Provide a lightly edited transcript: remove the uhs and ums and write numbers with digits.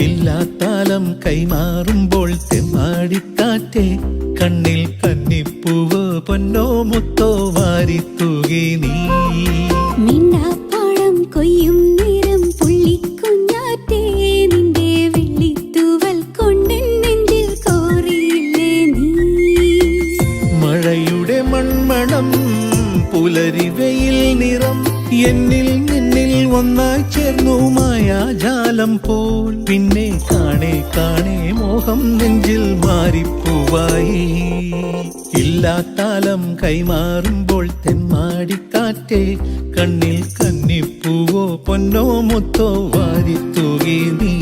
ഇല്ലാത്താലം കൈമാറുമ്പോൾ തെമ്മാടിക്കാറ്റേ കണ്ണിൽ കന്നിപ്പൂവോ പൊന്നോ മുത്തോ വാരിത്തൂകി നീ. മിണ്ടാപ്പഴം കൊയ്യും നേരം പുള്ളിക്കുഞ്ഞാറ്റേ നിന്റെ വെള്ളിത്തൂവൽ കൊണ്ട് നെഞ്ചിൽ കോറിയില്ലേ നീ. മഴയുടെ മൺമണം പുലരി വെയിൽ നിറം എന്നിൽ നിന്നിൽ ഒന്നായി ചേർന്നു മായാജാലം പോൽ. പിന്നെ കാണേ കാണേ മോഹം നെഞ്ചിൽ മാറിപ്പൂവായി. ഇല്ലാത്താലം കൈമാറുമ്പോൾ തെമ്മാടിക്കാറ്റേ കണ്ണിൽ കന്നിപ്പൂവോ പൊന്നോ മുത്തോ വാരിത്തൂകി നീ.